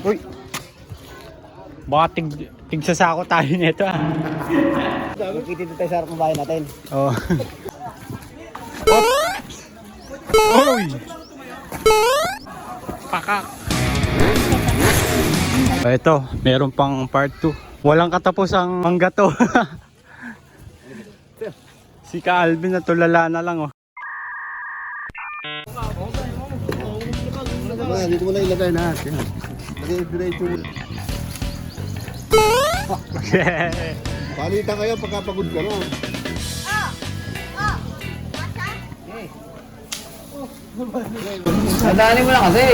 Uy! Baka tigsasako tayo nito ah. Magkitito tayo sa harap ng bahay natin. Oh. Oh! Uy! Pakak! Ito, meron pang part 2. Walang katapusang mangga to. Si Ka Alvin na tulala na lang oh. Dito mo na ilagay na. Lagay diretso mo. Palitan kayo pagkapagod ka na. Sandali mo lang kasi.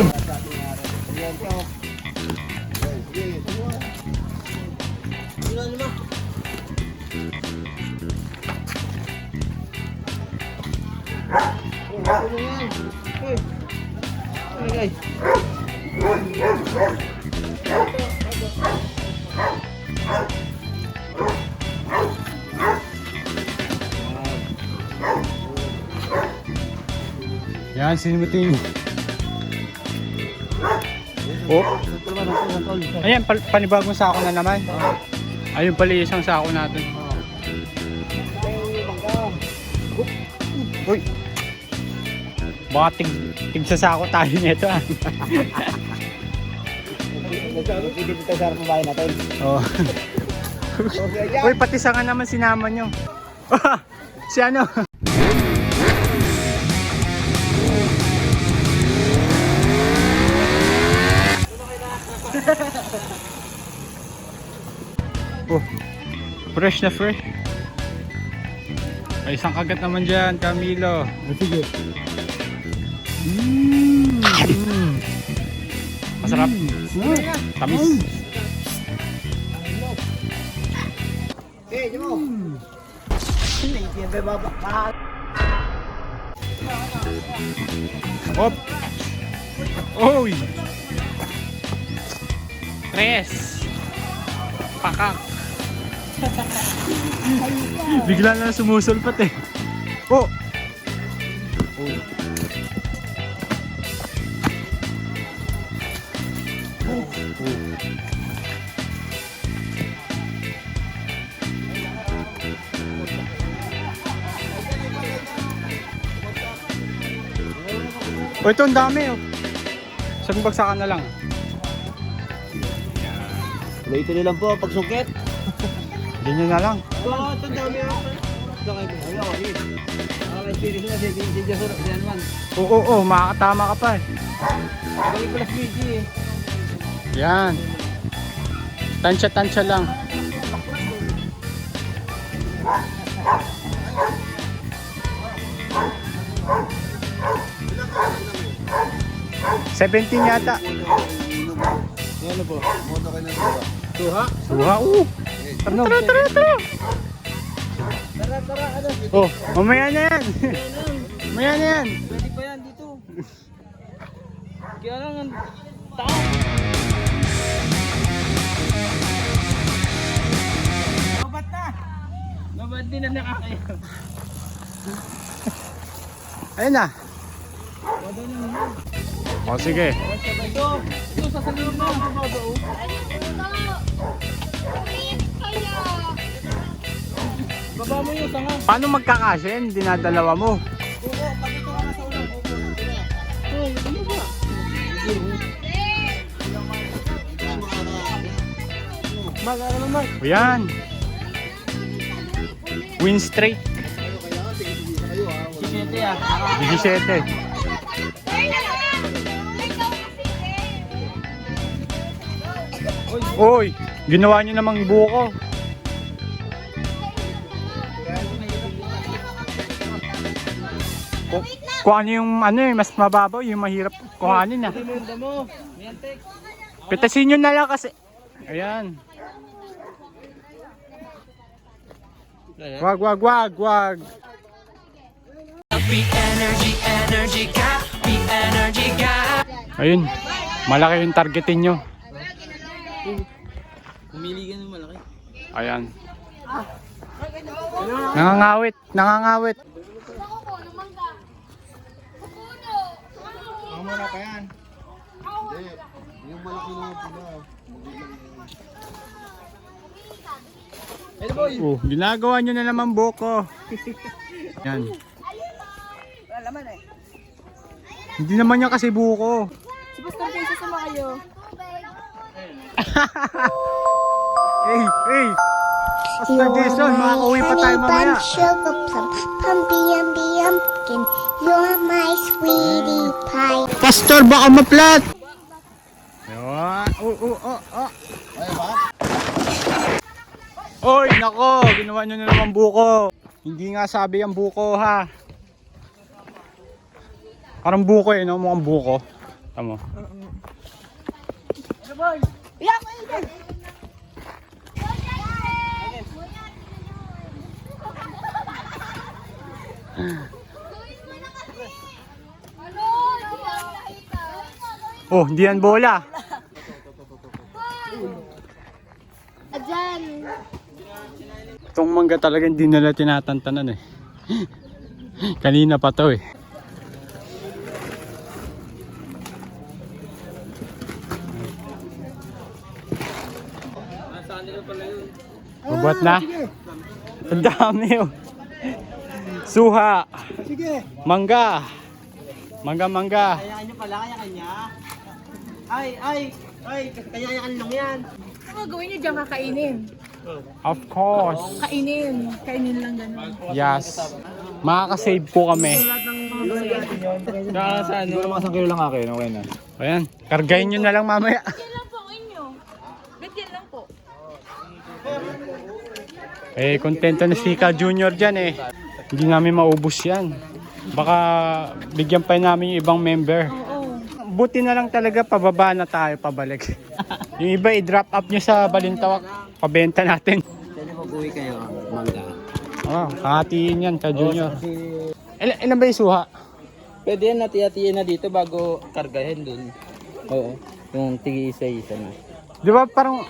Yan, sinimutin. Oh. Ayan, panibagong sako na naman. Ayun pala isang sako natin. Uy! Baka tigsasako tayo nito ah. Magkitito tayo sa harap ng bahay natin. Oh. Uy, pati sanga naman sinama nyo. Si ano? Oh, fresh na fresh. Ay, isang kagat naman dyan, Camilo. Sige. Masarap. Tamis. Eh, di mo. Hindi ba baba? Hop. Oy. Tres. Pakak. Bigla na sumusulpat eh. Oh. Oh, ito ang dami oh. Sabi bagsakan na lang. Ito nilang po pagsungkit. Ganyan na lang. Oo, ito dami ako. Oo, makakatama ka pa eh. Balik pala squeegee eh. Yan. Tansya-tansya lang. $17 yata. Ano po? Moto kayo ng suha. Suha? Suha, Tara. Tara, ano? Oh, mamaya na yan. Mamaya na yan. Pwede pa yan dito. Kaya lang ang tao. Nabat na! Nabat din na nakakaya. Ayun na. O, sige. Ito, sasaluhin na. Baba mo yung sanga. Paano magkakasya? Dinadalawa mo. Oo, pagito ka na sa ulang. Oo, ano ba? Mag, ano naman? O yan. Win straight. 17 ah. 17. Oy, ginawa nyo namang buko. Kung ano yung ano eh, mas mababaw, yung mahirap kuhanin ah. Tinunda mo. Miantek. Pitasin nyo na lang kasi. Ayan. Wag. Ayun, malaki yung targetin nyo. Pumili ka ng malaki. Ayan. Nangangawit. Ang muna pa yan. Yung malaki na pula. Oh, ginagawa nyo na naman buko. Yan. Hindi naman yan kasi buko. Si Pastor Jason sama kayo. Hey! Pastor Jason, makakauwi pa tayo mamaya. Sugar plum, pumpy, yummy, pumpkin. You're my sweetie pie. Pastor, baka maplat! Oy, nako! Ginawa nyo na naman buko. Hindi nga sabi ang buko, ha? Parang buko eh, no? Mukhang buko. Tama. Iyak ko yun! Oh, hindi yan bola. Adyan. Itong mangga talaga hindi nila tinatantanan eh. Kanina pa to eh. Bubat na? Ang dami oh. Suha. Sige. Mangga. Mangga. Kayaan nyo pala, kaya kanya. Ay, kayaan lang yan. Ano gawin nyo dyan kakainin? Of course. Kainin lang ganun. Yes. Makakasave po kami. Siguro mga 1 kilo lang akin, okay na. Ayan. Kargahin nyo na lang mamaya. Yan lang po ang inyo. Ganyan lang po. Eh, kontento na si Ka Junior dyan eh. Hindi namin maubos yan. Baka bigyan pa namin yung ibang member. Oo. Buti na lang talaga pababa na tayo pabalik. Yung iba i-drop up nyo sa Balintawak. Pabenta natin. Pwede mag-uwi kayo, mangga. Oh, hatiin yan Ka Junior. Ilan ba yung suha? Pwede yan, hati-hatiin na dito bago kargahin dun. Oo. Yung tigi isa-isa na. Di ba parang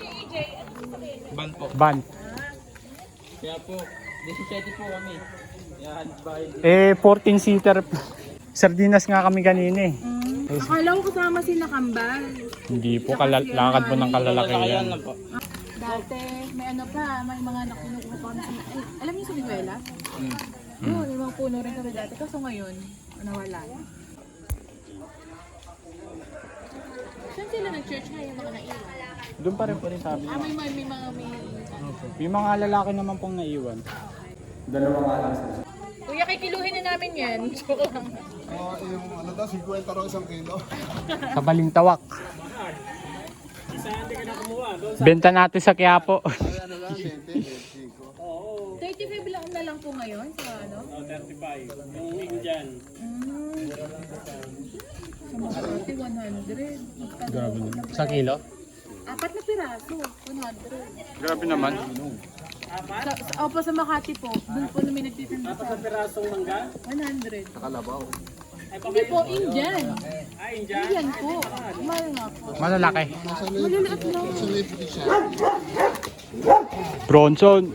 Ban po. ban? Kaya po, 17 po kami. Yan, bahay. Eh, 14-seater. Sardinas nga kami kanina eh. Akala ko kasama si Nakambal. Hindi po, lakad po ng kalalaki yan. Ayan lang po. Dati, may ano pa, may mga nakinukuha pa kami sa... alam niyo sa Miguela? Yun, yung mga puno rin kami dati. Kaso ngayon, nawala. Saan sila nag-church ngayon, mga naiwan? Doon pa rin po rin sabi. May mga May mga lalaki naman pong naiwan. Dalawa nga lang sila. Kuya, kikiluhin na namin yan. Joke lang. Yung ano daw, 50 raw 1 kilo. Sa Balintawak. Benta natin sa Quiapo. Ano lang, 20, 35 lang na lang po ngayon sa ano? 35. Yung Indian. Sa mga 100. Grabe naman. Sa kilo? 4 na piraso, 100. Grabe naman. Opo, sa Makati po. Doon po namin nagtitinda sa Pirasong mangga? 100. Kalabaw. Hindi po, Indian. Indian po. Mahal nga po. Malalaki. Maliliit lang. Sa libre siya. Bronson.